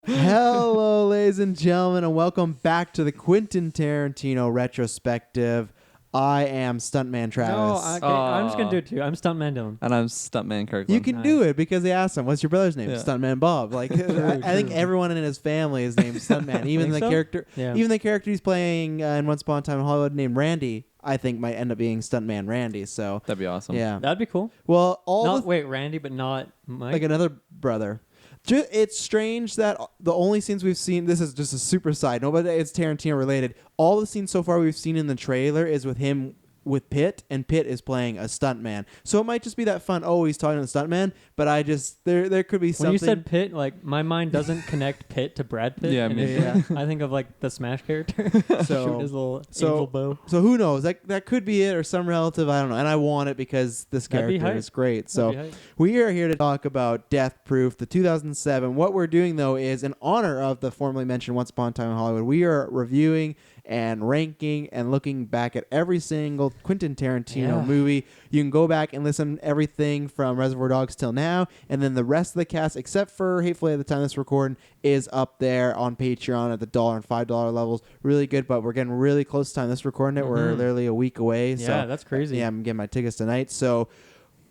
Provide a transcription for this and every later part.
Hello, ladies and gentlemen, and welcome back to the Quentin Tarantino Retrospective. I am Stuntman Travis. No, I'm just going to do it too. I'm Stuntman Dylan. And I'm Stuntman Kirkland. You can do it because they asked him, "What's your brother's name?" Yeah. Stuntman Bob. Like, I think everyone in his family is named Stuntman. Even the character, even the character he's playing in Once Upon a Time in Hollywood named Randy, I think might end up being Stuntman Randy. So that'd be awesome. Yeah, that'd be cool. Well, wait, Randy, but not Mike. Like another brother. It's strange that the only scenes we've seen, this is just a super side note, but it's Tarantino related. All the scenes so far we've seen in the trailer is with him with Pitt, and Pitt is playing a stuntman. So it might just be that fun, oh, he's talking to the stuntman, but I just, there could be something. When you said Pitt, like, my mind doesn't connect Pitt to Brad Pitt. Yeah, I think of, like, the Smash character. Shooting his little angel bow. So who knows? That could be it, or some relative, I don't know. And I want it because this character is great. So we are here to talk about Death Proof, the 2007. What we're doing, though, is in honor of the formerly mentioned Once Upon a Time in Hollywood, we are reviewing and ranking and looking back at every single Quentin Tarantino movie. You can go back and listen to everything from Reservoir Dogs till now, and then the rest of the cast, except for Hateful Eight at the time of this recording, is up there on Patreon at the $1 and $5 levels. Really good, but we're getting really close to time this recording it. We're literally a week away. Yeah, so that's crazy. Yeah, I'm getting my tickets tonight. So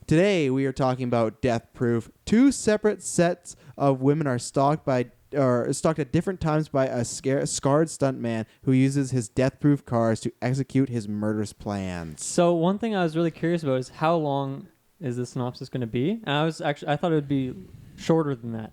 today we are talking about Death Proof. Two separate sets of women are stalked at different times by a scarred stuntman who uses his death-proof cars to execute his murderous plans. So one thing I was really curious about is how long is the synopsis going to be? And I thought it would be shorter than that.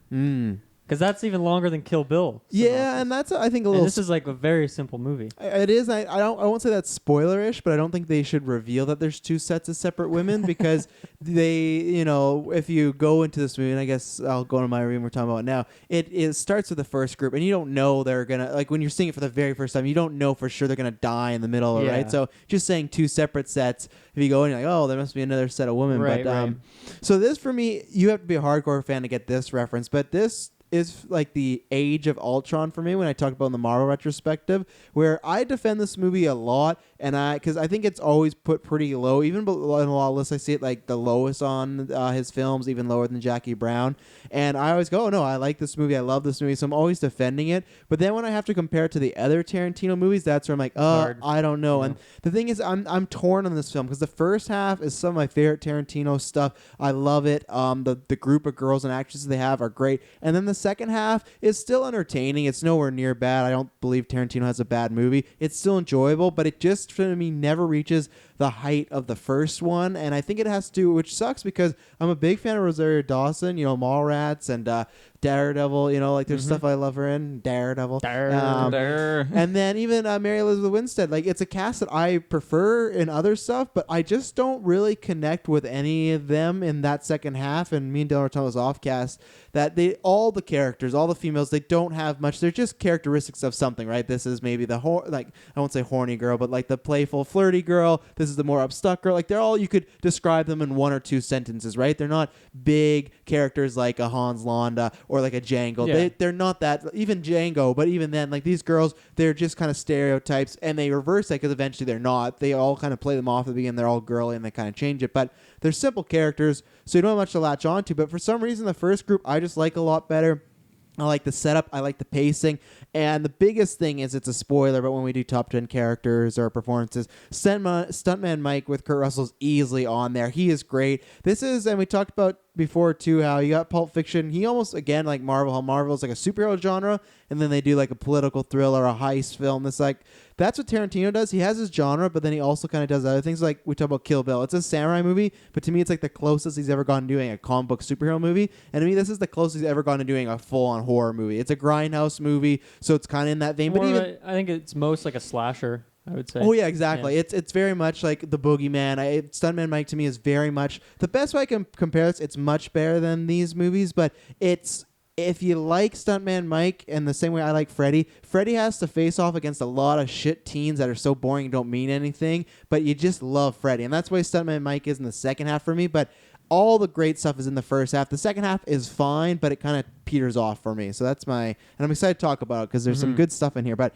Because that's even longer than Kill Bill. Yeah, and that's, I think, a little... And this is like a very simple movie. It is. I won't say that's spoilerish, but I don't think they should reveal that there's two sets of separate women because they, if you go into this movie, and I guess I'll go into my room we're talking about now, it starts with the first group, and you don't know they're going to, like when you're seeing it for the very first time, you don't know for sure they're going to die in the middle, right? So just saying two separate sets, if you go in, you're like, oh, there must be another set of women. Right. So this, for me, you have to be a hardcore fan to get this reference, but this is like the Age of Ultron for me when I talked about in the Marvel retrospective, where I defend this movie a lot, and because I think it's always put pretty low, even in a lot of lists I see it like the lowest on his films, even lower than Jackie Brown, and I always go, oh no, I like this movie, I love this movie, so I'm always defending it. But then when I have to compare it to the other Tarantino movies, that's where I'm like, I don't know. And the thing is, I'm torn on this film because the first half is some of my favorite Tarantino stuff. I love it. The group of girls and actresses they have are great, and then the second half is still entertaining. It's nowhere near bad. I don't believe Tarantino has a bad movie. It's still enjoyable, but it just, for me, never reaches the height of the first one. And I think it has to, which sucks because I'm a big fan of Rosario Dawson, Mallrats and Daredevil, like there's stuff I love her in. Daredevil. And then even Mary Elizabeth Winstead. Like, it's a cast that I prefer in other stuff, but I just don't really connect with any of them in that second half. And me and Del Rotato's off-cast, that all the characters, all the females, they don't have much. They're just characteristics of something, right? This is maybe the, I won't say horny girl, but like the playful, flirty girl. This is the more upstuck girl. Like, they're all, you could describe them in one or two sentences, right? They're not big characters like a Hans Landa or like a Django. Yeah. They're not that, even Django, but even then, like these girls, they're just kind of stereotypes, and they reverse that because eventually they're not. They all kind of play them off at the beginning. They're all girly, and they kind of change it. But they're simple characters, so you don't have much to latch on to. But for some reason, the first group I just like a lot better. I like the setup. I like the pacing. And the biggest thing is, it's a spoiler, but when we do top 10 characters or performances, Stuntman Mike with Kurt Russell's easily on there. He is great. This is, and we talked about before too, how you got Pulp Fiction. He almost, again, like Marvel, how Marvel's like a superhero genre, and then they do like a political thriller, a heist film. It's like, that's what Tarantino does. He has his genre, but then he also kind of does other things. Like we talk about Kill Bill. It's a samurai movie, but to me, it's like the closest he's ever gone to doing a comic book superhero movie. And to me, this is the closest he's ever gone to doing a full-on horror movie. It's a grindhouse movie, so it's kind of in that vein. But even I think it's most like a slasher, I would say. Oh yeah, exactly. Yeah. It's very much like the Boogeyman. Stuntman Mike to me is very much the best way I can compare this. It's much better than these movies, but it's, if you like Stuntman Mike in the same way I like Freddy has to face off against a lot of shit teens that are so boring and don't mean anything, but you just love Freddy, and that's why Stuntman Mike is in the second half for me. But all the great stuff is in the first half. The second half is fine, but it kind of peters off for me. So that's and I'm excited to talk about it because there's some good stuff in here. But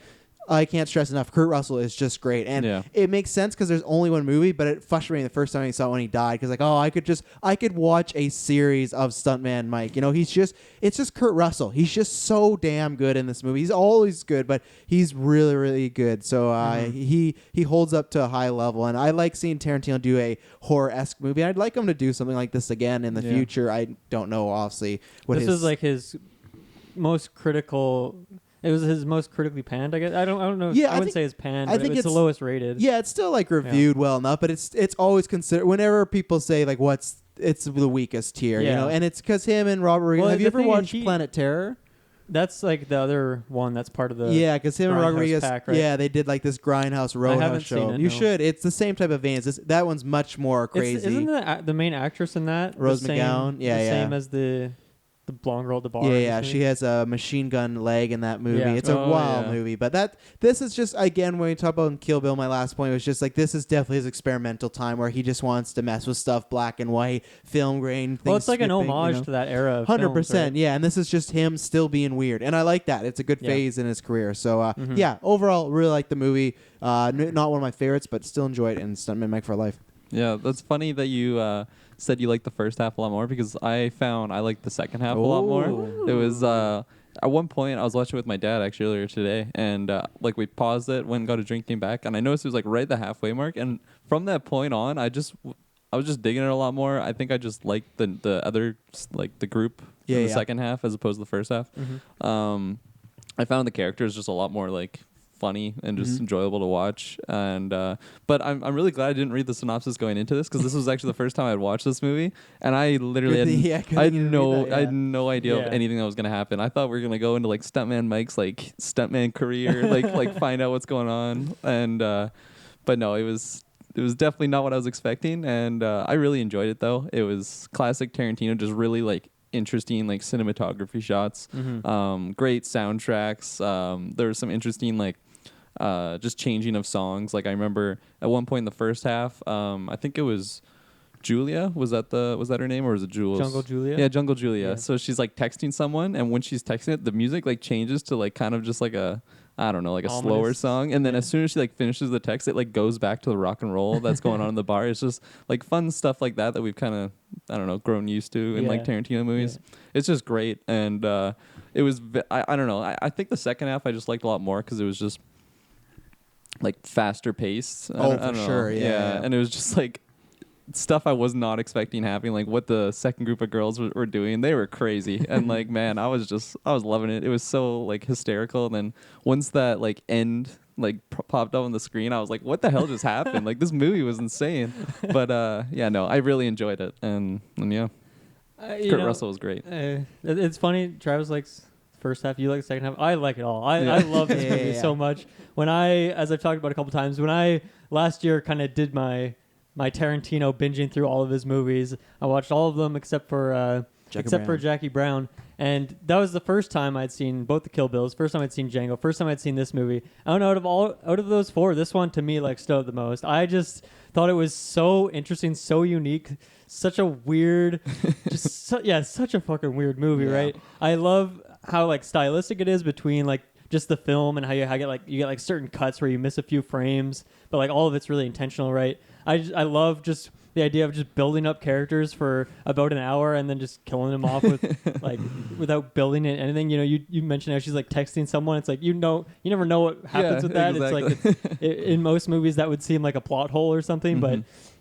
I can't stress enough. Kurt Russell is just great, and it makes sense because there's only one movie. But it frustrated me the first time I saw it when he died because like, oh, I could watch a series of Stuntman Mike. You know, it's just Kurt Russell. He's just so damn good in this movie. He's always good, but he's really really good. So he holds up to a high level, and I like seeing Tarantino do a horror-esque movie. I'd like him to do something like this again in the future. I don't know, obviously. This was like his most critical. It was his most critically panned, I guess. I don't know. Yeah, I wouldn't say it's panned. I think it's the lowest rated. Yeah, it's still like reviewed well enough, but it's always considered whenever people say like it's the weakest tier, you know, and it's because him and Robert Rodriguez. Well, have you ever watched Planet Terror? That's like the other one that's part of the because him and Rodriguez, pack, right? Yeah, they did like this Grindhouse Roadhouse show. You should. It's the same type of veins. That one's much more crazy. Isn't the main actress in that Rose McGowan? Same as the blonde girl at the bar. Yeah, she has a machine gun leg in that movie. It's a wild movie, but this is just again when we talk about Kill Bill. My last point was just like this is definitely his experimental time where he just wants to mess with stuff, black and white, film grain. Well, it's like an homage to that era. 100%, right? Yeah, and this is just him still being weird, and I like that. It's a good phase in his career. So overall, really like the movie. Not one of my favorites, but still enjoy it. And Stuntman Mike for life. Yeah, that's funny that you said you liked the first half a lot more because I found I liked the second half a lot more. It was at one point I was watching with my dad actually earlier today, and like we paused it, went and got a drink, came back, and I noticed it was like right at the halfway mark, and from that point on, I was just digging it a lot more. I think I just liked the other like the group in the second half as opposed to the first half. I found the characters just a lot more like funny and just enjoyable to watch, and but I'm really glad I didn't read the synopsis going into this because this was actually the first time I'd watched this movie, and I literally had no idea of anything that was gonna happen. I thought we were gonna go into like Stuntman Mike's like stuntman career, like find out what's going on, and but no, it was definitely not what I was expecting, and I really enjoyed it though. It was classic Tarantino, just really like interesting like cinematography shots, great soundtracks. There was some interesting like just changing of songs. Like I remember at one point in the first half, I think it was Julia. Was that her name, or was it Jules? Jungle Julia. Yeah, Jungle Julia. Yeah. So she's like texting someone, and when she's texting it, the music like changes to like kind of just like a, I don't know, like a ominous slower song, and then as soon as she like finishes the text, it like goes back to the rock and roll that's going on in the bar. It's just like fun stuff like that we've kind of, I don't know, grown used to in like Tarantino movies. It's just great, and it was I don't know. I think the second half I just liked a lot more because it was just like faster paced. I don't know. Sure, yeah. And it was just like stuff I was not expecting happening, like what the second group of girls were doing. They were crazy, and like man, I was loving it. It was so like hysterical. And then once that like end like popped up on the screen, I was like, what the hell just happened? Like this movie was insane. But I really enjoyed it, and yeah, Kurt Russell was great. It's funny. Travis likes first half, you like the second half. I like it all. I love this movie so much. As I've talked about a couple times, when I last year kind of did my Tarantino binging through all of his movies, I watched all of them except for Jackie Brown, and that was the first time I'd seen both the Kill Bills. First time I'd seen Django. First time I'd seen this movie. I don't know, out of those four, this one to me like stood out the most. I just thought it was so interesting, so unique, such a weird, such a fucking weird movie, right? I love how like stylistic it is between like just the film and how you get like certain cuts where you miss a few frames, but like all of it's really intentional, right? I love just the idea of just building up characters for about an hour and then just killing them off with like without building in anything. You know, you mentioned how she's like texting someone. It's like you never know what happens with that. Exactly. It's like in most movies that would seem like a plot hole or something, but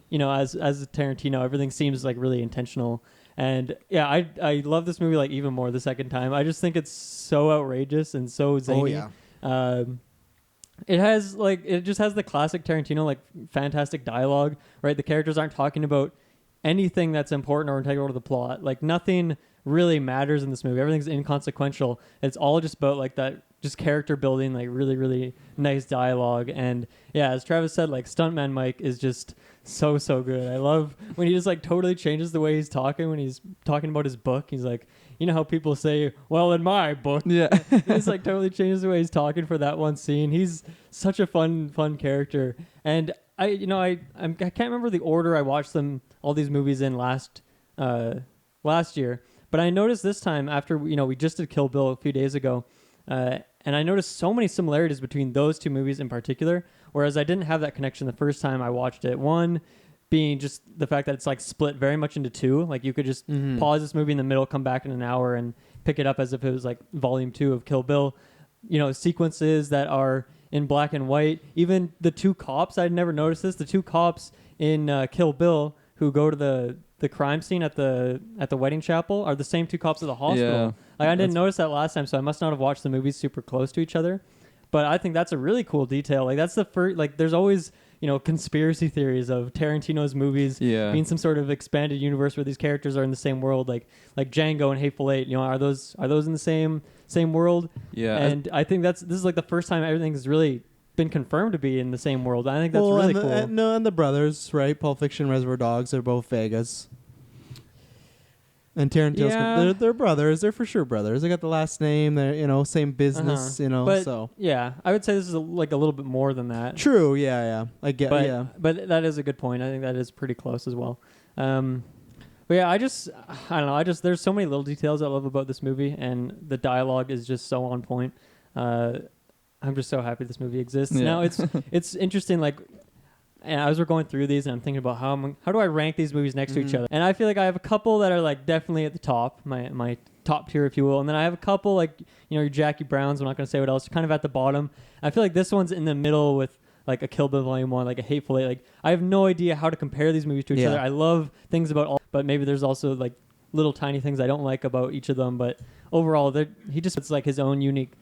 you know, as Tarantino, everything seems like really intentional. And yeah, I love this movie like even more the second time. I just think it's so outrageous and so zany. Oh yeah. It just has the classic Tarantino like fantastic dialogue, right? The characters aren't talking about anything that's important or integral to the plot. Like nothing really matters in this movie. Everything's inconsequential. It's all just about like that, just character building, like really, really nice dialogue. And yeah, as Travis said, like Stuntman Mike is just so good. I love when he just like totally changes the way he's talking when he's talking about his book. He's like, you know how people say, well, in my book. Yeah. He's like totally changes the way he's talking for that one scene. He's such a fun character. And I can't remember the order I watched all these movies in last year. But I noticed this time after, we just did Kill Bill a few days ago. And I noticed so many similarities between those two movies in particular, whereas I didn't have that connection the first time I watched it. One being just the fact that it's like split very much into two. Like you could just pause this movie in the middle, come back in an hour, and pick it up as if it was like volume 2 of Kill Bill. You know, sequences that are in black and white. Even the two cops, I'd never noticed this. The two cops in Kill Bill who go to the crime scene at the wedding chapel are the same two cops at the hospital. Yeah. Like I didn't notice that last time, so I must not have watched the movies super close to each other. But I think that's a really cool detail. Like that's the first. Like there's always conspiracy theories of Tarantino's movies being some sort of expanded universe where these characters are in the same world, like Django and Hateful Eight. Are those in the same world? Yeah. And I think this is like the first time everything's really been confirmed to be in the same world. I think that's really cool. And the brothers, right? Pulp Fiction, Reservoir Dogs, they're both Vegas. And Tarantino's they're brothers. They're for sure brothers. They got the last name. They're same business. But, so yeah, I would say this is like a little bit more than that. True. Yeah. I get. But that is a good point. I think that is pretty close as well. But yeah, I don't know. There's so many little details I love about this movie, and the dialogue is just so on point. I'm just so happy this movie exists. Yeah. Now it's interesting. Like, and as we're going through these, and I'm thinking about how do I rank these movies next to each other, and I feel like I have a couple that are like definitely at the top, my top tier, if you will, and then I have a couple like your Jackie Browns. I'm not gonna say what else, kind of at the bottom. I feel like this one's in the middle with like a Kill Bill Volume 1, like a Hateful Eight. Like I have no idea how to compare these movies to each other. I love things about all, but maybe there's also like little tiny things I don't like about each of them. But overall, he just puts like his own unique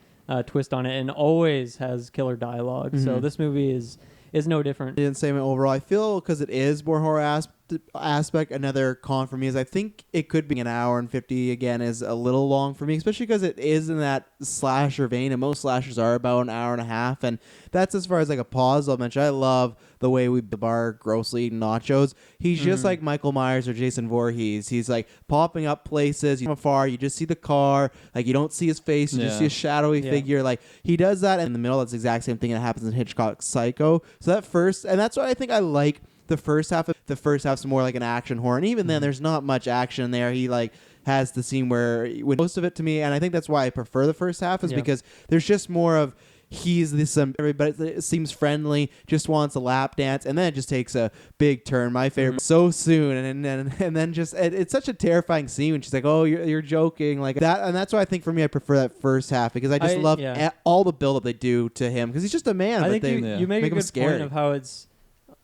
twist on it, and always has killer dialogue. So this movie is no different. Didn't say overall. I feel because it is more horror aspect. Another con for me is I think it could be an hour and 50 again is a little long for me, especially because it is in that slasher vein, and most slashers are about an hour and a half, and that's as far as like a pause I'll mention. I love the way the bar grossly eating nachos. He's just like Michael Myers or Jason Voorhees. He's like popping up places from afar. You just see the car, like you don't see his face, you just see a shadowy figure. Like he does that in the middle. That's the exact same thing that happens in Hitchcock's Psycho. So that first, and that's why I think I like the first half. The first half's more like an action horror, and even then there's not much action there. He like has the scene where most of it to me, and I think that's why I prefer the first half, is because there's just more of he's this everybody seems friendly, just wants a lap dance, and then it just takes a big turn. My favorite so soon, and then just it's such a terrifying scene when she's like, "Oh, you're joking," like that, and that's why I think for me I prefer that first half, because I just love all the build up they do to him, because he's just a man. I but think you make a good scary point of how it's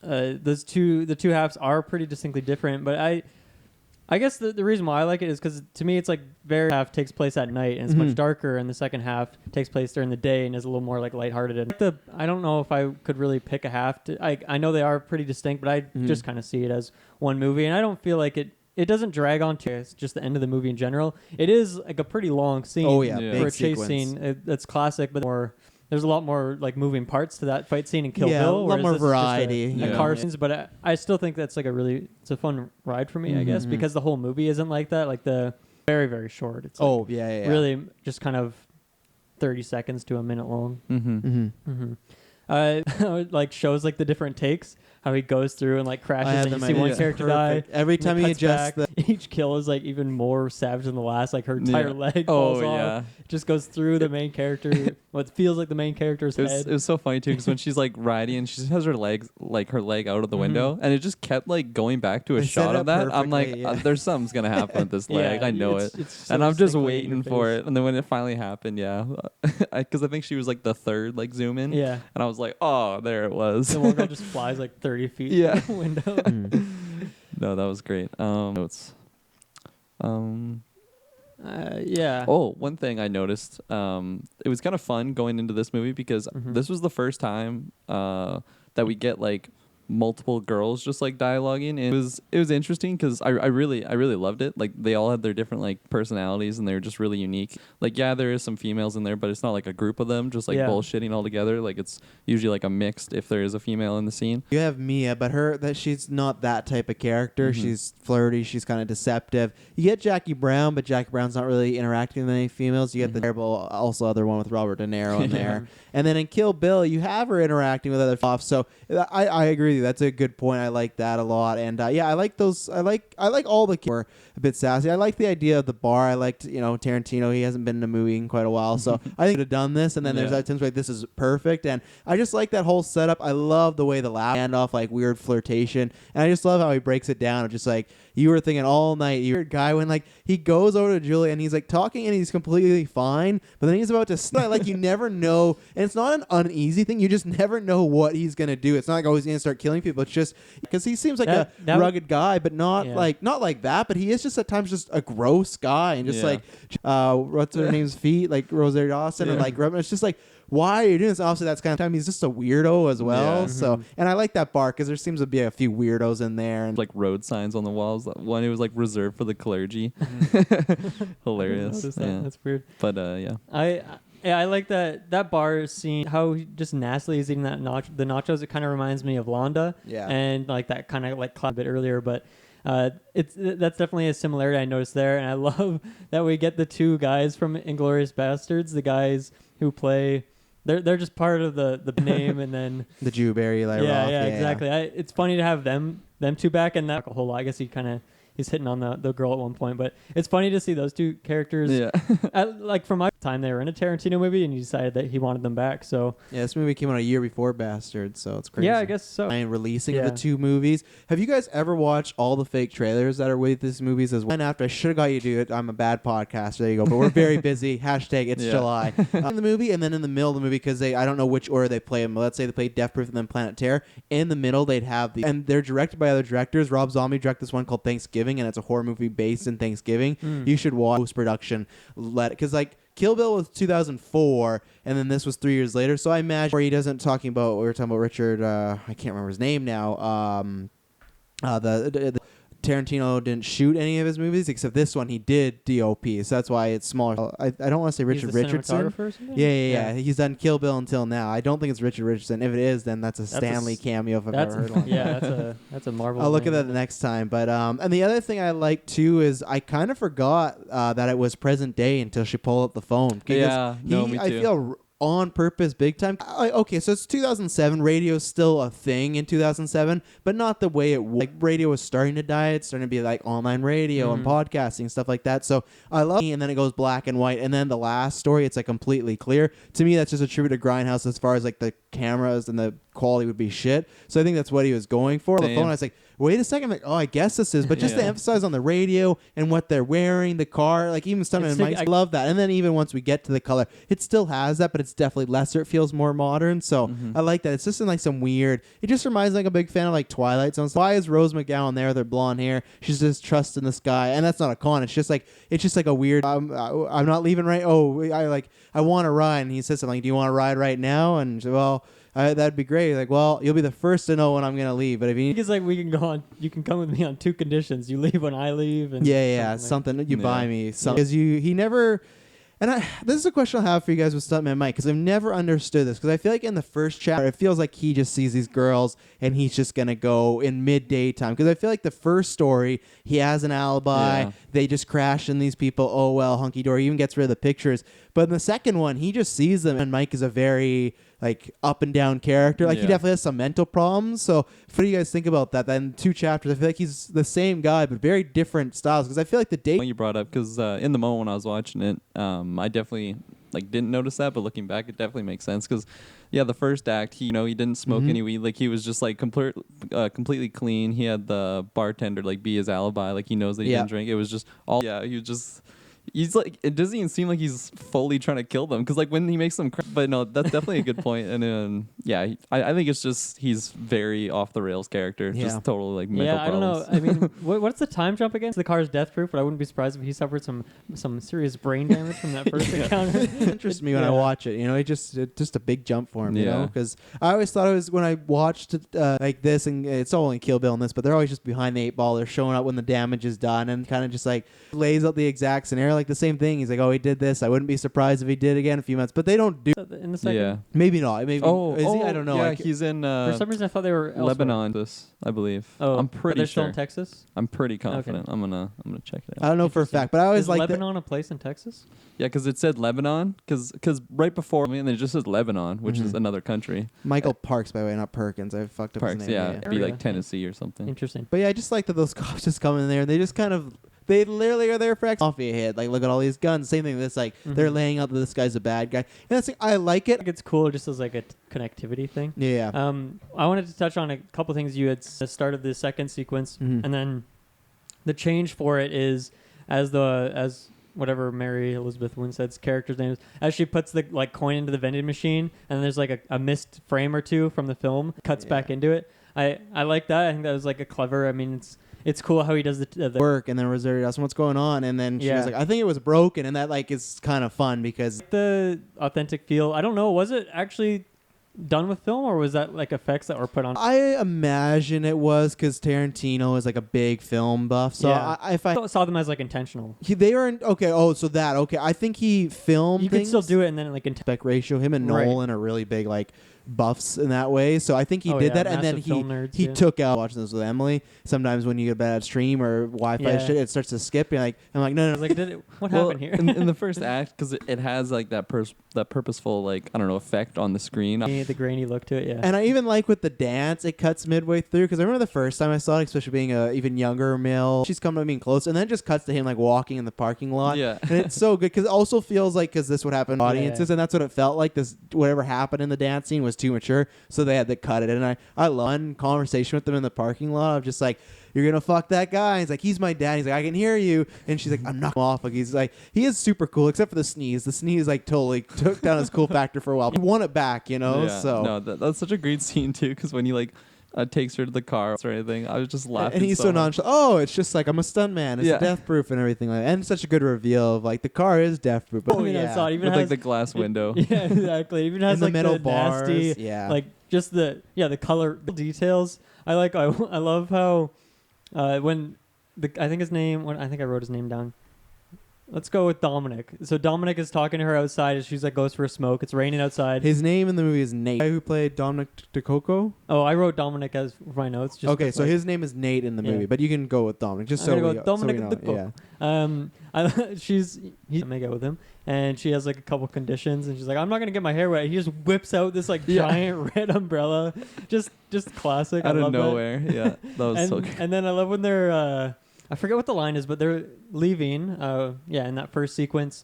the two halves are pretty distinctly different, but I guess the reason why I like it is because to me it's like very half takes place at night and it's much darker, and the second half takes place during the day and is a little more like lighthearted. And I don't know if I could really pick a half. I know they are pretty distinct, but I just kind of see it as one movie, and I don't feel like it doesn't drag on to it's just the end of the movie in general. It is like a pretty long scene for a chase scene. That's classic, but there's a lot more like moving parts to that fight scene in Kill Bill. A lot more variety. A car scenes, but I still think that's like it's a fun ride for me, I guess, because the whole movie isn't like that. Like the very, very short. It's like really just kind of 30 seconds to a minute long. Like shows like the different takes, how he goes through and like crashes, and you see one character die. Every time he adjusts each kill is like even more savage than the last. Like her entire leg falls off. It just goes through the main character. What feels like the main character's head. It was so funny too, because when she's like riding and she just has her leg out of the window, and it just kept like going back to a shot of that. I'm like, there's something's gonna happen with this leg. I know it, and I'm just waiting for it. And then when it finally happened, because I think she was like the third like zoom in, and I was like, oh, there it was. The one girl just flies like 30 feet out the window. No, that was great. Notes. Oh, one thing I noticed. It was kind of fun going into this movie because this was the first time that we get like multiple girls just like dialoguing, and it was interesting because I really loved it. Like they all had their different like personalities, and they were just really unique. Like there is some females in there, but it's not like a group of them just like bullshitting all together. Like it's usually like a mixed if there is a female in the scene. You have Mia, but she's not that type of character. She's flirty, she's kind of deceptive. You get Jackie Brown, but Jackie Brown's not really interacting with any females. You get the terrible also other one with Robert De Niro in there. And then in Kill Bill, you have her interacting with other cops. So I agree with you. That's a good point. I like that a lot. And yeah, I like those. I like all the were a bit sassy. I like the idea of the bar. I liked, Tarantino. He hasn't been in a movie in quite a while, so I think he could have done this. And then there's that times like this is perfect. And I just like that whole setup. I love the way the laugh handoff, like weird flirtation, and I just love how he breaks it down. Just like you were thinking all night, you're a guy when like he goes over to Julie and he's like talking and he's completely fine, but then he's about to start. Like you never know, and it's not an uneasy thing. You just never know what he's gonna do. It's not like, oh, he's gonna start killing people. It's just because he seems like a rugged guy, but not like that. But he is just at times just a gross guy, and just like what's her name's feet, like Rosario Dawson, and like it's just like, why are you doing this? Obviously, that's kind of time. He's just a weirdo as well. So, and I like that bar because there seems to be a few weirdos in there, and like road signs on the walls. One, it was like reserved for the clergy. Hilarious. That's weird. But I like that bar scene. How he just nastily is eating the nachos. It kind of reminds me of Londa. Yeah. And like that kind of like a bit earlier, but. That's definitely a similarity I noticed there, and I love that we get the two guys from Inglourious Bastards, the guys who play. They're just part of the name, and then the Jewberry, like yeah, exactly. It's funny to have them two back, and that a whole lot. I guess he's hitting on the girl at one point, but it's funny to see those two characters. Yeah. Like from my time, they were in a Tarantino movie, and he decided that he wanted them back. So yeah, this movie came out a year before Bastards, so it's crazy. Yeah, I guess so. And releasing of the two movies. Have you guys ever watched all the fake trailers that are with these movies as well? And after I should have got you to do it, I'm a bad podcaster. There you go. But we're very busy. Hashtag it's July. In the movie, and then in the middle of the movie, because I don't know which order they play them. Let's say they play Death Proof and then Planet Terror. In the middle, they'd have the, and they're directed by other directors. Rob Zombie directed this one called Thanksgiving, and it's a horror movie based in Thanksgiving. You should watch post-production. Because like Kill Bill was 2004, and then this was 3 years later. So I imagine where he doesn't talking about, we were talking about Richard, I can't remember his name now. The Tarantino didn't shoot any of his movies except this one. He did DOP, so that's why it's smaller. I don't want to say Richard Richardson. Yeah. He's done Kill Bill until now. I don't think it's Richard Richardson. If it is, then that's a Stanley cameo if I've ever heard one. Yeah, that's a Marvel. I'll look at that the next time. But and the other thing I like too is I kind of forgot that it was present day until she pulled up the phone. Me too. I feel on purpose big time. Okay, so it's 2007. Radio's still a thing in 2007, but not the way it was. Like radio was starting to die. It's starting to be like online radio and podcasting, stuff like that. So I love it. And then it goes black and white. And then the last story, it's like completely clear. To me, that's just a tribute to Grindhouse as far as like the cameras and the quality would be shit. So I think that's what he was going for. The phone, I was like, wait a second, I'm like, oh, I guess this is, but just to emphasize on the radio and what they're wearing, the car, like even stuff in mics, I love that. And then even once we get to the color, it still has that, but it's definitely lesser. It feels more modern. So I like that. It's just in like some weird, it just reminds me like a big fan of like Twilight Zone. Why is Rose McGowan there with her blonde hair? She's just trusting this guy. And that's not a con. It's just like a weird, I'm not leaving right. Oh, I want to ride. And he says something like, do you want to ride right now? And she said, well, that'd be great. Like, well, you'll be the first to know when I'm gonna leave. But if you, it's like we can go on. You can come with me on two conditions: you leave when I leave, and something you buy me something. Because he never. And this is a question I'll have for you guys with Stuntman Mike, because I've never understood this. Because I feel like in the first chapter, it feels like he just sees these girls and he's just going to go in midday time. Because I feel like the first story, he has an alibi. Yeah. They just crash in these people. Oh, well, hunky-dory. He even gets rid of the pictures. But in the second one, he just sees them. And Mike is a very like up and down character. Like he definitely has some mental problems. So what do you guys think about that? Then 2 chapters, I feel like he's the same guy, but very different styles. Because I feel like the date you brought up, because in the moment when I was watching it, I definitely like didn't notice that, but looking back, it definitely makes sense. Because the first act, he didn't smoke any weed. Like he was just like completely clean. He had the bartender like be his alibi. Like he knows that he didn't drink. It was just all he was just. He's like, it doesn't even seem like he's fully trying to kill them, because like when he makes them but no, that's definitely a good point. And then I think it's just he's very off the rails character, just totally like mental problems. I don't know. I mean, what's the time jump again? The car's death proof, but I wouldn't be surprised if he suffered some serious brain damage from that first encounter. It interests me when I watch it. It's just a big jump for him. You know, because I always thought it was when I watched it, like this, and it's only Kill Bill in this, but they're always just behind the 8 ball. They're showing up when the damage is done and kind of just like lays out the exact scenario. Like the same thing. He's like, oh, he did this. I wouldn't be surprised if he did again in a few months. But they don't do in the second. Maybe not. Maybe Is he? I don't know. Yeah, I ca- he's in For some reason, I thought they were elsewhere. Lebanon. This, I believe. Oh, I'm but pretty they're still sure. in Texas. I'm pretty confident. I'm gonna check it I out. don't know for a fact, but I always Is like Lebanon a place in Texas? Yeah, because it said Lebanon. Because right before me, and it just says Lebanon, which is another country. Michael Parks, by the way, not Perkins. I fucked up Parks. his name. Yeah, it'd be Area. like Tennessee or something. Interesting. But yeah, I just like that those cops just come in there and they just kind of. They literally are there for coffee hit. Like, look at all these guns. Same thing. That's like they're laying out that this guy's a bad guy. And that's like, I like it. I think it's cool just as like a connectivity thing. Yeah. I wanted to touch on a couple things you had started the second sequence, and then the change for it is as whatever Mary Elizabeth Winstead's character's name is, as she puts the like coin into the vending machine, and there's like a missed frame or two from the film cuts back into it. I like that. I think that was like a clever. I mean, it's cool how he does the work, and then Rosario asks what's going on, and then she was like, I think it was broken, and that like is kind of fun because the authentic feel. I don't know. Was it actually done with film, or was that like effects that were put on? I imagine it was because Tarantino is like a big film buff. So Yeah. if I saw them as like intentional. they were okay. Oh, so that okay. I think he filmed. You could still do it, and then like aspect ratio. Him and Right. Nolan are really big like buffs in that way. So I think he did that, and then massive film nerds, he took out watching this with Emily. Sometimes when you get bad stream or Wi-Fi shit, it starts to skip. You're like, I'm like, no. I was like, what happened here? in the first act, because it has like that purposeful like I don't know effect on the screen. The grainy look to it, yeah. And I even like with the dance, it cuts midway through because I remember the first time I saw it, especially being a even younger male. She's coming to me close, and then it just cuts to him like walking in the parking lot. Yeah, and it's so good because it also feels like because this would happen to audiences, and that's what it felt like. This whatever happened in the dance scene was too mature, so they had to cut it. And I love one conversation with them in the parking lot of just like, you're gonna fuck that guy. He's like, he's my dad. He's like, I can hear you. And she's like, I'm not off. Like he's like, he is super cool except for the sneeze. The sneeze like totally took down his cool factor for a while. He won it back, you know. Yeah. So no, that's such a great scene too. Because when he like takes her to the car or anything, I was just laughing. And he's so nonchalant. Oh, it's just like I'm a stunt man. It's death proof and everything like that. And such a good reveal of like the car is death proof. Oh yeah, I saw it. Even with has, like the glass window. Yeah, exactly. It even has and like the metal the bars. nasty, like just the color details. I love how when I think his name. I think I wrote his name down. Let's go with Dominic. So Dominic is talking to her outside as she's like goes for a smoke. It's raining outside. His name in the movie is Nate. The guy who played Dominic DeCoco. Oh, I wrote Dominic as my notes. Just okay, so like, his name is Nate in the movie, but you can go with Dominic just so we Dominic so we know. DeCoco. He's make out with him, and she has like a couple conditions, and she's like, I'm not gonna get my hair wet. He just whips out this like giant red umbrella, just classic. Out I of love nowhere. That. Yeah, that was so good. And then I love when they're I forget what the line is, but they're leaving. In that first sequence.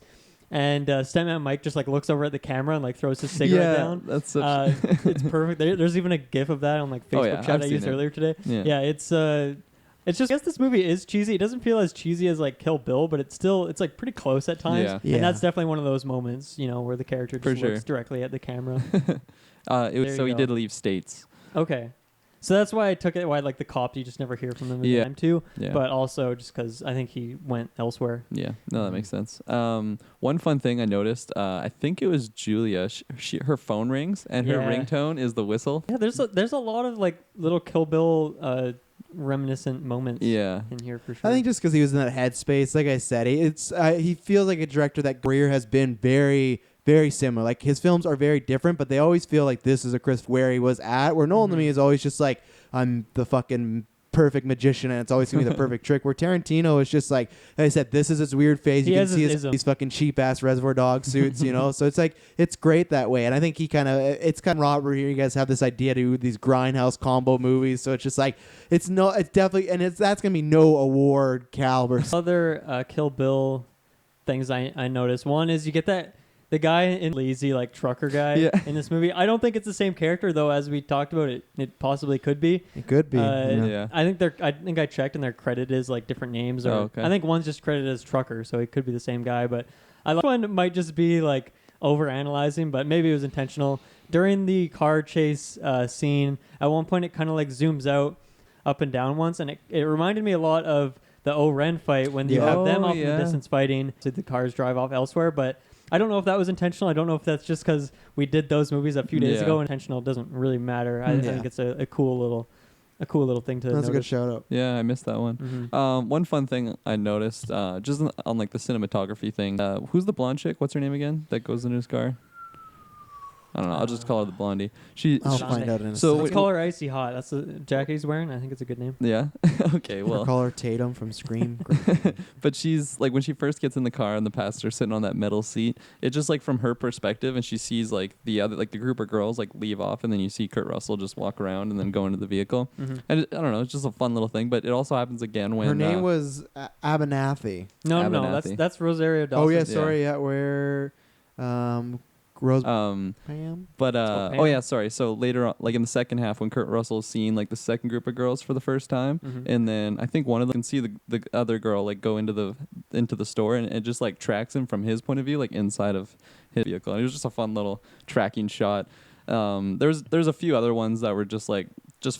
And Stuntman Mike just like looks over at the camera and like throws his cigarette down. That's such it's perfect. There's even a GIF of that on like Facebook chat I used earlier today. Yeah, it's just I guess this movie is cheesy. It doesn't feel as cheesy as like Kill Bill, but it's like pretty close at times. Yeah. And that's definitely one of those moments, where the character just looks directly at the camera. He did leave states. Okay. So that's why I took it. Why like the cop, you just never hear from them in time too. Yeah. But also just because I think he went elsewhere. Yeah, no, that makes sense. One fun thing I noticed, I think it was Julia. Her phone rings and her ringtone is the whistle. Yeah, there's a lot of like little Kill Bill reminiscent moments. In here for sure. I think just because he was in that headspace, like I said, he feels like a director that career has been very, very similar. Like his films are very different, but they always feel like this is a Chris where he was at. Where Nolan to me is always just like, I'm the fucking perfect magician and it's always gonna be the perfect trick. Where Tarantino is just like I said, this is his weird phase. You can see these fucking cheap ass Reservoir Dog suits, So it's like it's great that way. And I think it's kind of Robert here. You guys have this idea to do these grindhouse combo movies, so it's just like it's definitely that's gonna be no award caliber. Other Kill Bill things I noticed. One is you get that. The guy in lazy like trucker guy in this movie. I don't think it's the same character though, as we talked about it. It possibly could be. It could be. I think I checked and their credit is like different names. I think one's just credited as trucker, so it could be the same guy. But I like one might just be like over analyzing, but maybe it was intentional. During the car chase scene, at one point it kind of like zooms out up and down once, and it reminded me a lot of the O-Ren fight when you have them off in the distance fighting, so the cars drive off elsewhere, but. I don't know if that was intentional. I don't know if that's just because we did those movies a few days ago. Intentional doesn't really matter. I think it's a cool little thing to. That's a good shout out. Yeah, I missed that one. Mm-hmm. One fun thing I noticed, just on like the cinematography thing. Who's the blonde chick? What's her name again? That goes into his car. I don't know. I'll just call her the Blondie. She. I'll she find out in a So second. Let's call her Icy Hot. That's the jacket he's wearing. I think it's a good name. yeah. Okay. Or Well. call her Tatum from Scream. But she's like when she first gets in the car and the passenger sitting on that metal seat, it's just like from her perspective, and she sees like the other like the group of girls like leave off, and then you see Kurt Russell just walk around and then go into the vehicle. And I don't know, it's just a fun little thing. But it also happens again when Her name was Abernathy. No, Abernathy. that's Rosario Dawson. Oh yeah, sorry. Yeah, where Rose Pam. But Pam. oh yeah, sorry. So later on, like in the second half, when Kurt Russell is seeing like the second group of girls for the first time, and then I think one of them can see the other girl like go into the store, and it just like tracks him from his point of view, like inside of his vehicle. And it was just a fun little tracking shot. There's a few other ones that were just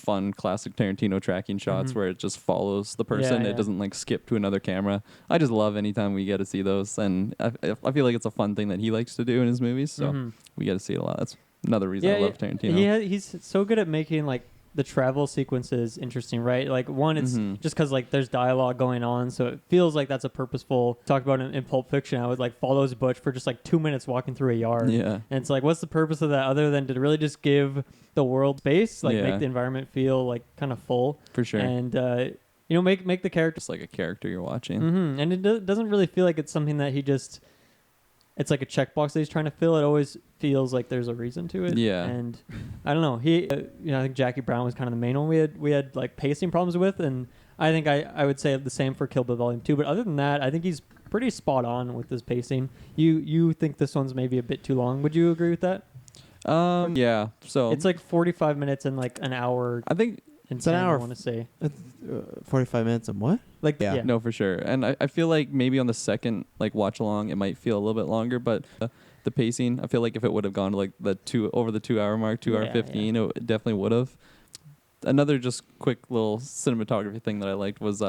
fun classic Tarantino tracking shots where it just follows the person. Yeah. It doesn't like skip to another camera. I just love anytime we get to see those, and I feel like it's a fun thing that he likes to do in his movies. So we get to see it a lot. That's another reason I love Tarantino. He's so good at making like the travel sequences interesting, right? Like one, it's just because like there's dialogue going on, so it feels like that's a purposeful. Talk about in Pulp Fiction, I would like follows Butch for just like 2 minutes walking through a yard. Yeah, and it's like, what's the purpose of that other than to really just give the world space, like make the environment feel like kind of full for sure, and make the character just like a character you're watching. And it doesn't really feel like it's something that he just. It's like a checkbox that he's trying to fill. It always feels like there's a reason to it. Yeah. And I don't know. He, I think Jackie Brown was kind of the main one we had like pacing problems with, and I think I would say the same for Kill Bill Volume 2. But other than that, I think he's pretty spot on with his pacing. You think this one's maybe a bit too long? Would you agree with that? Yeah. So it's like 45 minutes and like an hour. I think it's an hour. I want to say 45 minutes and what? Like yeah. No, for sure. And I feel like maybe on the second like watch along, it might feel a little bit longer, but the pacing, I feel like if it would have gone to like the 2 hour mark, 2 hour 15, it definitely would have. Another just quick little cinematography thing that I liked was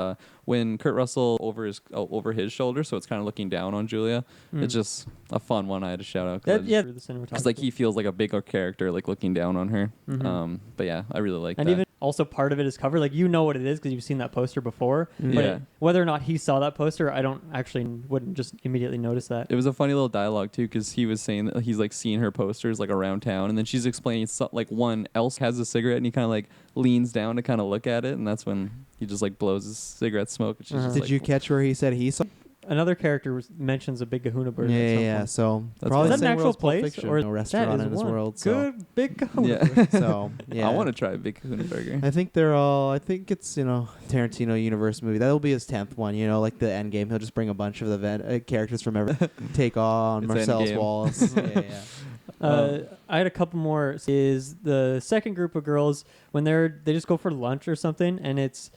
when Kurt Russell over his shoulder, so it's kind of looking down on Julia. It's just a fun one I had to shout out. The cinematography. Because like he feels like a bigger character, like looking down on her. But yeah, I really like that. And even also part of it is covered. Like you know what it is because you've seen that poster before. But whether or not he saw that poster, I wouldn't just immediately notice that. It was a funny little dialogue too, because he was saying that he's like seeing her posters like around town, and then she's explaining like one else has a cigarette, and he kind of like leans down to kind of look at it, and that's when he just like blows his cigarette smoke. And she's just Did like, you catch where he said he saw? Another character mentions a big kahuna bird. Yeah. So That's probably is that the an same actual world as Pulp place Fiction, or no restaurant in his world? So. Good big kahuna. Yeah. So yeah, I want to try a big kahuna burger. I think they're all. I think it's Tarantino universe movie. That'll be his 10th one. Like the end game. He'll just bring a bunch of the characters from every take on It's Marcellus Endgame. Wallace. Yeah. I had a couple more. Is the second group of girls when they just go for lunch or something, and it's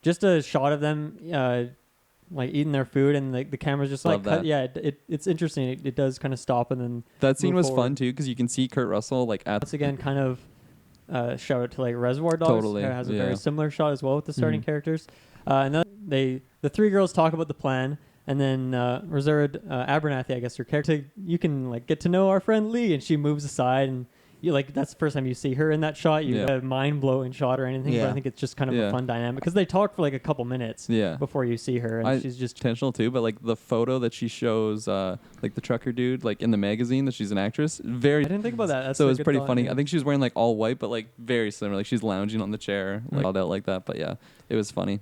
just a shot of them like eating their food, and the camera's just like cut. Yeah, it's interesting. It does kind of stop, and then that scene was forward. fun too, because you can see Kurt Russell like at once again kind of shout out to like Reservoir Dogs. Totally, It has a very similar shot as well with the starting characters. And then the 3 girls talk about the plan. And then Rosario Abernathy, I guess her character, you can like get to know our friend Lee, and she moves aside, and you like that's the first time you see her in that shot. You a mind blowing shot or anything, but I think it's just kind of a fun dynamic because they talk for like a couple minutes before you see her, and she's just intentional too. But like the photo that she shows, like the trucker dude, like in the magazine that she's an actress, I didn't think about that. That's so it was pretty thought, funny. Yeah. I think she was wearing like all white, but like very similar. Like she's lounging on the chair, like all out like that. But yeah, it was funny.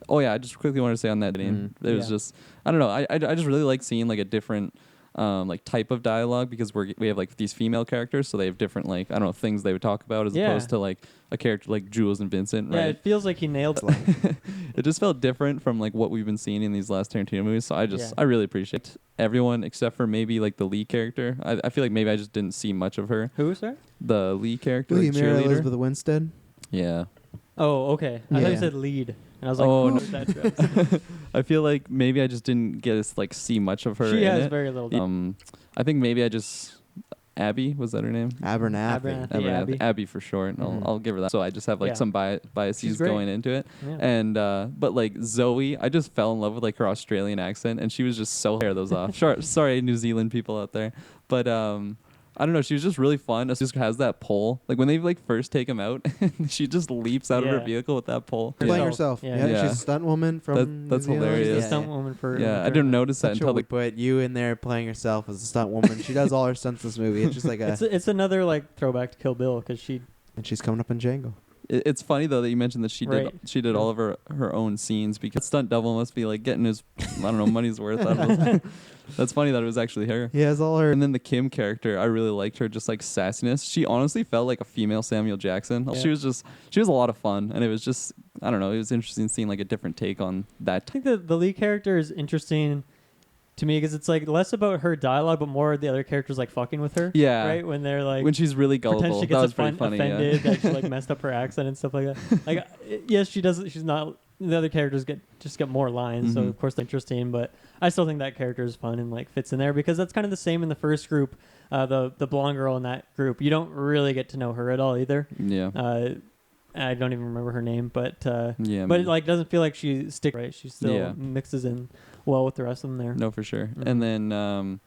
I just quickly wanted to say on that name. It was just I don't know. I just really like seeing like a different like type of dialogue, because we have like these female characters, so they have different like I don't know things they would talk about as opposed to like a character like Jules and Vincent. Right? Yeah, it feels like he nailed it. It just felt different from like what we've been seeing in these last Tarantino movies. So I really appreciate everyone except for maybe like the Lee character. I feel like maybe I just didn't see much of her. Who was that? The Lee character, Mary cheerleader. Elizabeth Winstead. Yeah. Oh, okay. I thought you said lead. And I was like, no. that I feel like maybe I just didn't get to like see much of her. She in has it. very little. I think maybe I just Abby, was that her name? Abernathy. Abby for short. I'll give her that. So I just have like some biases going into it. Yeah. And but like Zoe, I just fell in love with like her Australian accent, and she was just so hair those off. Sorry, New Zealand people out there, but I don't know. She was just really fun. She just has that pole. Like when they like first take him out, she just leaps out of her vehicle with that pole. Playing herself. Yeah. She's a stunt woman from. That's New Zealand. hilarious. She's Yeah, a stunt woman for. Yeah, I didn't notice that until we put you in there playing herself as a stunt woman. She does all her stunts in this movie. It's just like It's another like throwback to Kill Bill because and she's coming up in Django. It's funny though that you mentioned that she did all of her own scenes because stunt double must be like getting his money's worth out of it. That's funny that it was actually her. He has all her. And then the Kim character, I really liked her, just like sassiness. She honestly felt like a female Samuel Jackson. Yeah. She was a lot of fun, and it was just, I don't know, it was interesting seeing like a different take on that. I think the lead character is interesting to me because it's like less about her dialogue, but more the other characters like fucking with her. Yeah. Right when they're like When she's really gullible, pretend she that was gets pretty funny. offended Yeah. that she like messed up her accent and stuff like that. Like yes, she does. She's not. The other characters get more lines, so of course they're interesting. But I still think that character is fun and like fits in there because that's kind of the same in the first group. The blonde girl in that group, you don't really get to know her at all either. Yeah. I don't even remember her name, but but man. it like doesn't feel like she sticks right. She still mixes in well with the rest of them there. No, for sure. And then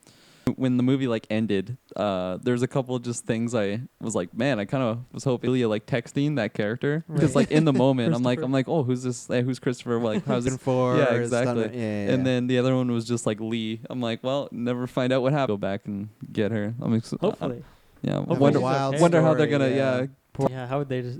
when the movie like ended, there's a couple of just things I was like, man, I kind of was hoping Ilya like texting that character because like in the moment I'm like, oh, who's this? Who's Christopher? Like, how's it for? Yeah, exactly. Yeah. And then the other one was just like Lee. I'm like, well, never find out what happened. Go back and get her. Hopefully. Wonder how they're gonna Yeah, how would they just?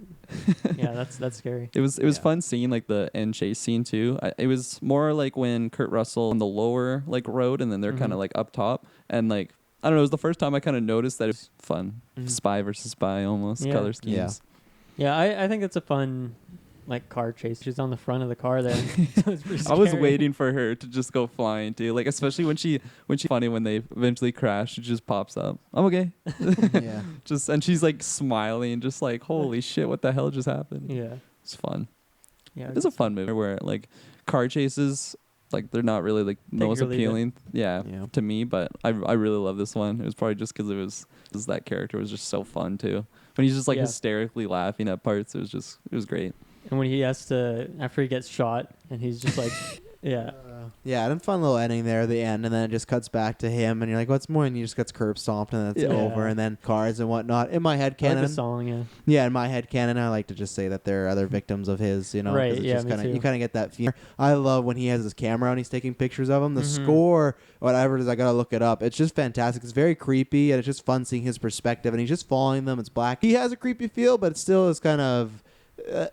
Yeah, that's scary. It was fun seeing like the end chase scene too. It was more like when Kurt Russell on the lower like road and then they're kind of like up top and like I don't know. It was the first time I kind of noticed that it was fun. Spy versus spy almost color schemes. Yeah, I think it's a fun like car chase. She's on the front of the car there. So it's pretty I was scary. waiting for her to just go flying too. Like especially when she funny when they eventually crash, she just pops up. I'm okay. Yeah. And she's like smiling, just like holy shit, what the hell just happened? Yeah. It's fun. Yeah. It's a fun movie where like car chases, like they're not really like most appealing. Yeah, to me, but I really love this one. It was probably just because it was that character was just so fun too. When he's just like hysterically laughing at parts, it was great. And when he has to, after he gets shot, and he's just like, yeah. Yeah, and a fun little ending there at the end, and then it just cuts back to him, and you're like, what's more? And he just gets curb stomped, and then it's over, and then cars and whatnot. In my head canon. I like the song, yeah. Yeah, in my head canon, I like to just say that there are other victims of his, you know. Right, it's yeah, just me too. You kind of get that feeling. I love when he has his camera and he's taking pictures of him. The score, whatever it is, I got to look it up. It's just fantastic. It's very creepy, and it's just fun seeing his perspective, and he's just following them. It's black. He has a creepy feel, but it still is kind of...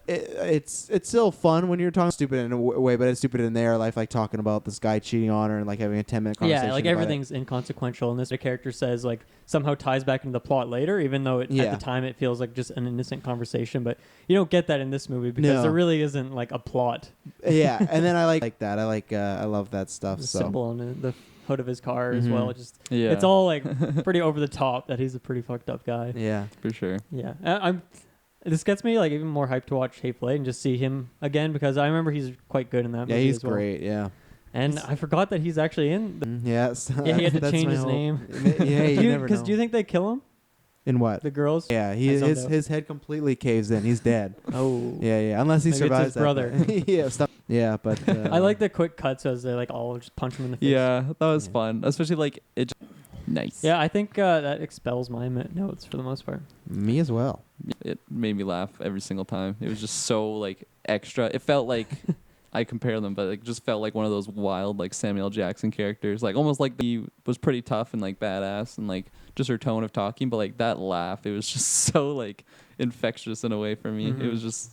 it's still fun when you're talking stupid in a way, but it's stupid in their life, like talking about this guy cheating on her and like having a 10-minute conversation. Yeah, like everything's inconsequential, and this character says like somehow ties back into the plot later, even though at the time it feels like just an innocent conversation. But you don't get that in this movie because there really isn't like a plot. Yeah, and then I like that. I love that stuff. The so. symbol on the hood of his car as well. It's all like pretty over the top that he's a pretty fucked up guy. Yeah, for sure. Yeah, this gets me like even more hyped to watch Hateful Eight and just see him again because I remember he's quite good in that movie. Yeah, he's as well. great. Yeah, and I forgot that he's actually in. Yes. Yeah, he had to change his name. Yeah, you never know. Do you think they kill him? In what? The girls? Yeah, his head completely caves in. He's dead. Oh. Yeah. Unless he survives. It's his brother. Yeah. Yeah, but I like the quick cuts as they like all just punch him in the face. Yeah, that was fun, especially like it. Nice. Yeah, I think that expels my notes for the most part. Me as well. It made me laugh every single time. It was just so like extra. It felt like I compare them, but it just felt like one of those wild like Samuel Jackson characters. Like almost like he was pretty tough and like badass and like just her tone of talking, but like that laugh, it was just so like infectious in a way for me. It was just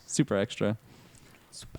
super extra.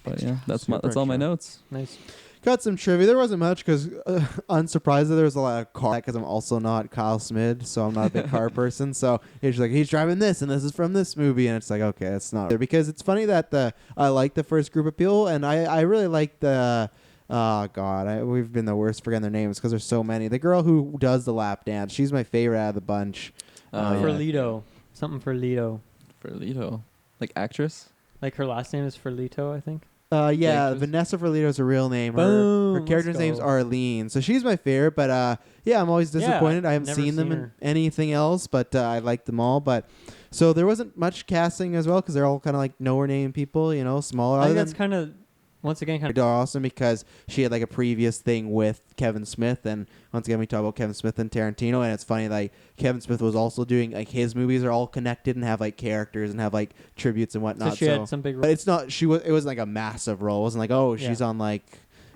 But yeah, that's all my notes. Nice. Got some trivia. There wasn't much because, unsurprisingly, there was a lot of car because I'm also not Kyle Smid, so I'm not a big car person. So he's like, he's driving this, and this is from this movie, and it's like, okay, it's not there because it's funny that I like the first group of people, and I really like the. Oh God, we've been the worst forgetting their names because there's so many. The girl who does the lap dance, she's my favorite out of the bunch. Ferlito, something Ferlito. Ferlito, like actress. Like her last name is Ferlito, I think. Yeah, Vanessa Ferlito's her real name. Her character's name's Arlene. So she's my favorite, but I'm always disappointed. I haven't seen them in anything else, but I like them all. But so there wasn't much casting as well because they're all kind of like nowhere name people, you know, smaller. I think that's kind of once again, kind of awesome because she had like a previous thing with Kevin Smith, and once again we talk about Kevin Smith and Tarantino, and it's funny like Kevin Smith was also doing like his movies are all connected and have like characters and have like tributes and whatnot. So she had some big. But it's not. It wasn't like a massive role. It wasn't like she's on like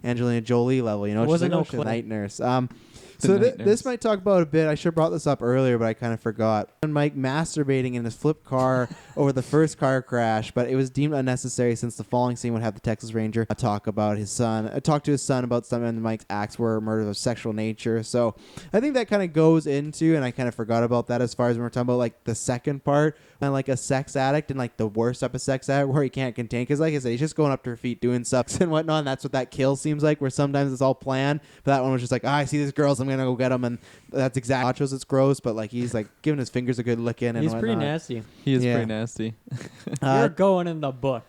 Angelina Jolie level. You know, It wasn't she's no like, night nurse. The night This nurse. might talk about a bit. I should have brought this up earlier, but I kind of forgot. And Mike masturbating in his flip car over the first car crash, but it was deemed unnecessary since the following scene would have the Texas Ranger talk to his son about some of Mike's acts were murders of sexual nature. So I think that kind of goes into, and I kind of forgot about that as far as when we're talking about like the second part and like a sex addict and like the worst type of sex addict where he can't contain. Because like I said, he's just going up to her feet doing stuff and whatnot. And that's what that kill seems like, where sometimes it's all planned. But that one was just like, I see these girls, I'm going to go get them. And that's exactly nachos. It's gross, but like he's like giving his fingers a good licking and He's whatnot. pretty nasty. He is Yeah. pretty nasty. You're going in the book.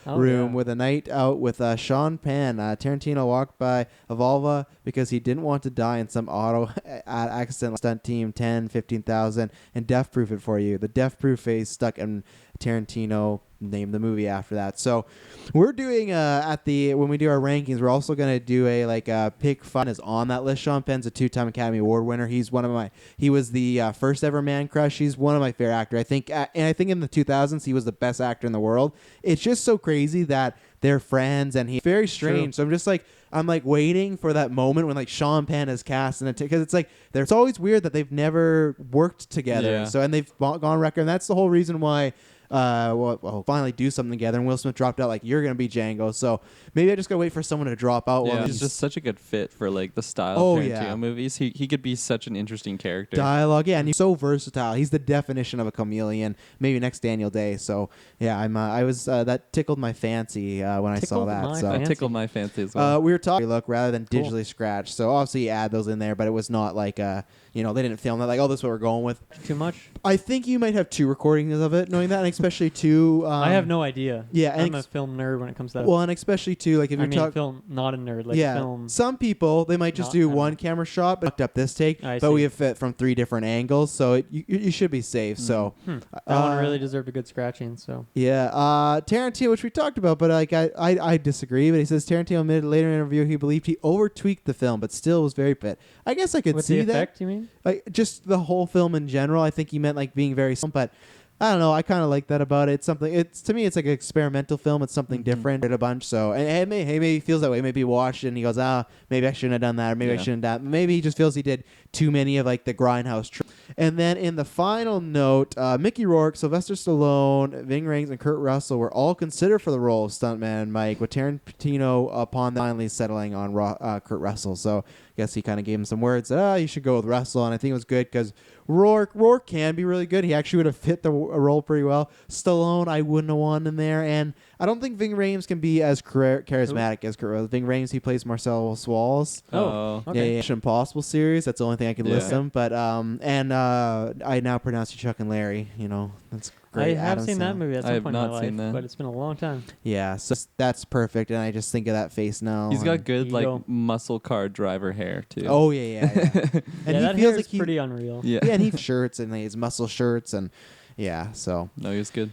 Oh, Room yeah. with a night out with Sean Penn. Tarantino walked by Evolva because he didn't want to die in some auto accident. Stunt team 10, 15,000 and death proof it for you. The death proof face stuck in Tarantino named the movie after that. So we're doing when we do our rankings, we're also going to do a pick fun is on that list. Sean Penn's a 2-time Academy Award winner. He was the first ever man crush. He's one of my favorite actors. I think in the 2000s he was the best actor in the world. It's just so crazy that they're friends and he's very strange. True. So I'm waiting for that moment when like Sean Penn is cast in it, because it's like it's always weird that they've never worked together. Yeah. So and they've gone record, and that's the whole reason why we'll finally do something together. And Will Smith dropped out like you're gonna be Django. So maybe I just gotta wait for someone to drop out. Yeah, while he's just such a good fit for like the style Oh, of Tarantino yeah. movies. He could be such an interesting character. dialogue. Yeah, and he's so versatile. He's the definition of a chameleon. Maybe next Daniel Day. So yeah, I was that tickled my fancy when I saw Tickled that. my So That fancy. tickled my fancy as well. we were talking look rather than Cool. digitally scratched. So obviously you add those in there, but it was not like they didn't film that like, oh, this is what we're going with. Too much? I think you might have 2 recordings of it, knowing that, and especially 2. I have no idea. yeah, I'm and a film nerd when it comes to that. well, and especially 2, like if I you're mean, talking. film, not a nerd. Like Yeah, film. some people they might just Not- do I don't one know. camera shot, but fucked up this take. I But we see. have fit from 3 different angles, so you should be safe. So That one really deserved a good scratching. So yeah, Tarantino, which we talked about, but like I disagree. But he says Tarantino admitted later in an interview he believed he over-tweaked the film, but still was very fit. I guess I could with see the that. effect, you mean? Like just the whole film in general. I think he meant like being very, but I don't know. I kind of like that about it. It's something. It's to me, it's like an experimental film. It's something different at a bunch. So and maybe he feels that way. Maybe he watched it and he goes, maybe I shouldn't have done that, or maybe I Yeah. shouldn't have done. Maybe he just feels he did too many of like the grindhouse. And then in the final note, Mickey Rourke, Sylvester Stallone, Ving Rhames, and Kurt Russell were all considered for the role of stuntman Mike, with Tarantino upon finally settling on Kurt Russell. So I guess he kind of gave him some words that you should go with Russell, and I think it was good because Rourke can be really good. He actually would have fit the role pretty well. Stallone, I wouldn't have won in there, and I don't think Ving Rhames can be as charismatic as Kurt Russell. Ving Rhames, he plays Marcel Swalls. Oh. Okay. Yeah, Mission Impossible series. That's the only thing I could list Yeah. him. But I now pronounce you Chuck and Larry. You know, that's great. I have Adam seen that Sandler. movie at I some have point in not my life, seen that. but it's been a long time. Yeah, so that's perfect. And I just think of that face now. He's got and- good There you go. like muscle car driver hair too. Oh yeah. And Yeah, he that feels hair like is pretty unreal. yeah. yeah, and he shirts and his muscle shirts and yeah. So No, he was good.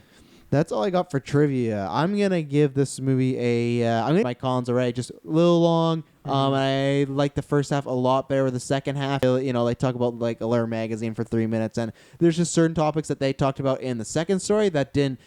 that's all I got for trivia. I'm gonna give this movie I'm gonna Mike Collins already, just a little long. I like the first half a lot better with the second half. You know, they talk about like Allure magazine for 3 minutes, and there's just certain topics that they talked about in the second story that didn't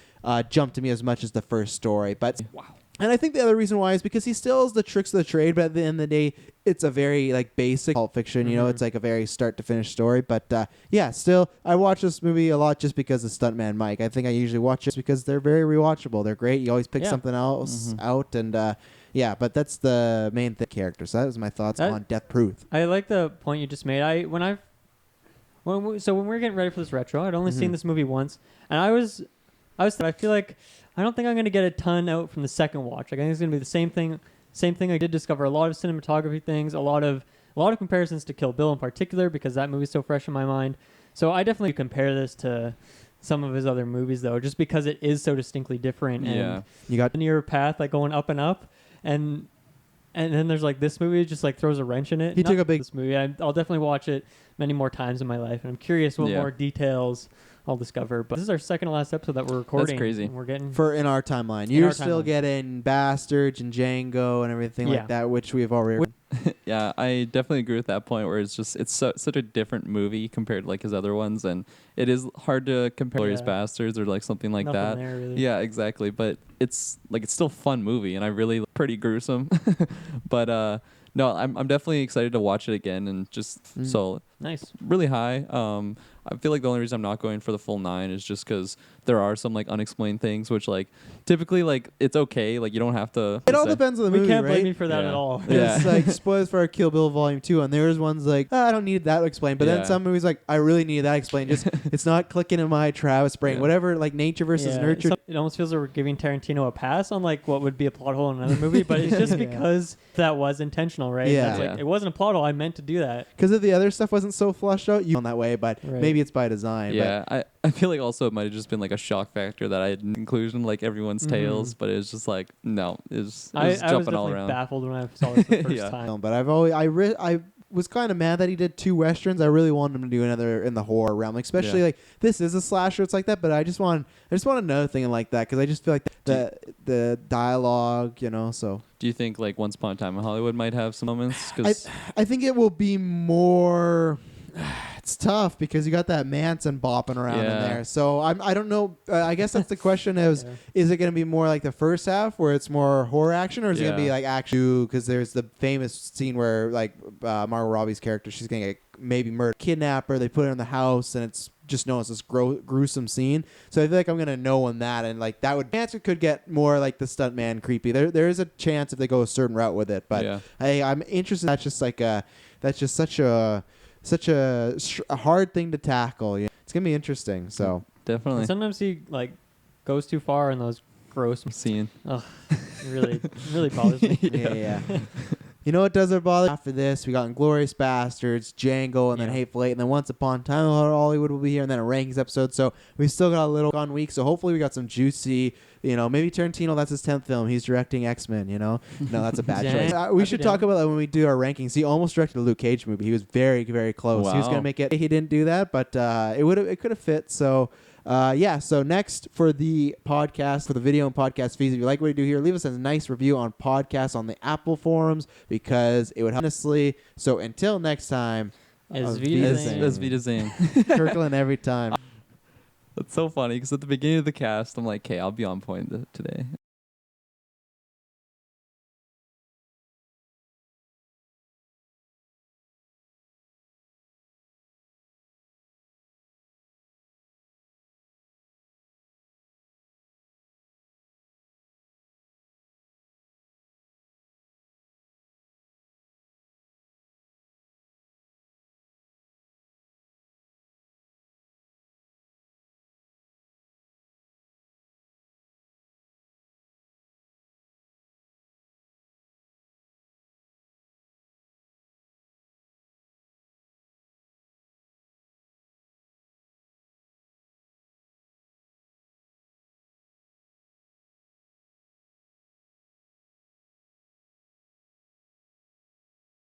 jump to me as much as the first story. But wow. And I think the other reason why is because he still has the tricks of the trade, but at the end of the day, it's a very like basic pulp fiction. You know, it's like a very start to finish story. But yeah, still, I watch this movie a lot just because of Stuntman Mike. I think I usually watch it because they're very rewatchable. They're great. You always pick Yeah. something else out, and yeah. But that's the main character. So that was my thoughts on Death Proof. I like the point you just made. When we were getting ready for this retro, I'd only seen this movie once, and I feel like I don't think I'm gonna get a ton out from the second watch. Like, I think it's gonna be the same thing. Same thing. I did discover a lot of cinematography things, a lot of comparisons to Kill Bill in particular, because that movie's so fresh in my mind. So I definitely compare this to some of his other movies, though, just because it is so distinctly different. And Yeah. You got linear path, like going up and up, and then there's like this movie just like throws a wrench in it. Took a big this movie. I'll definitely watch it many more times in my life, and I'm curious what Yeah. more details I'll discover. But this is our second to last episode that we're recording. That's crazy. And we're getting in our timeline. You're still getting Bastards and Django and everything like that, which we've already. Yeah, I definitely agree with that point where it's such a different movie compared to like his other ones, and it is hard to compare Glorious Bastards or like something like Nothing that. There, really. Yeah, exactly. But it's still a fun movie, and I really pretty gruesome. But no, I'm definitely excited to watch it again, and so nice, really high. I feel like the only reason I'm not going for the full 9 is just because there are some like unexplained things, which like typically like it's okay, like you don't have to. It all depends on the movie, we can't right? blame you for that at all. It's like spoilers for Kill Bill Volume 2, and there's ones like I don't need that explained, but then some movies like I really need that explained. Just it's not clicking in my Travis brain. Whatever, like nature versus nurture. It almost feels like we're giving Tarantino a pass on like what would be a plot hole in another movie, but it's just because that was intentional, right? Yeah, Like, it wasn't a plot hole. I meant to do that because if the other stuff wasn't so flushed out, you on that way, but maybe it's by design. Yeah, I feel like also it might have just been like a shock factor that I had in conclusion like everyone's tales, but it was just like no, it was jumping all around. I was baffled when I saw this the first time. But I was kind of mad that he did 2 westerns. I really wanted him to do another in the horror realm, like, especially like this is a slasher. It's like that, but I just want another thing like that because I just feel like the dialogue, So do you think like Once Upon a Time in Hollywood might have some moments? Cause I think it will be more. It's tough because you got that Manson bopping around in there. So I don't know. I guess that's the question is it going to be more like the first half where it's more horror action, or is it going to be like action? Because there's the famous scene where like Margot Robbie's character, she's going to get maybe murdered, kidnap her. They put her in the house, and it's just known as this gruesome scene. So I feel like I'm going to know on that, and like that would Manson could get more like the stuntman creepy. There is a chance if they go a certain route with it, but I'm interested. That's just such a hard thing to tackle. It's gonna be interesting. So definitely. And sometimes he like goes too far in those gross scene. Ugh, it really bothers me. Yeah. You know what doesn't bother? After this, we got Inglourious Bastards, Django, and then Hateful Eight, and then Once Upon a Time in Hollywood will be here, and then a rankings episode. So we still got a little gone week. So hopefully we got some juicy. Maybe Tarantino, that's his 10th film. He's directing X-Men, No, that's a bad choice. We should talk about that when we do our rankings. He almost directed a Luke Cage movie. He was very, very close. Wow. He was going to make it. He didn't do that, but it could have fit. So, so next for the podcast, for the video and podcast feeds, if you like what we do here, leave us a nice review on podcasts on the Apple forums because it would help. Honestly, so until next time, as Wiedersehen. Kirkland every time. That's so funny because at the beginning of the cast, I'm like, "Okay, I'll be on point today,"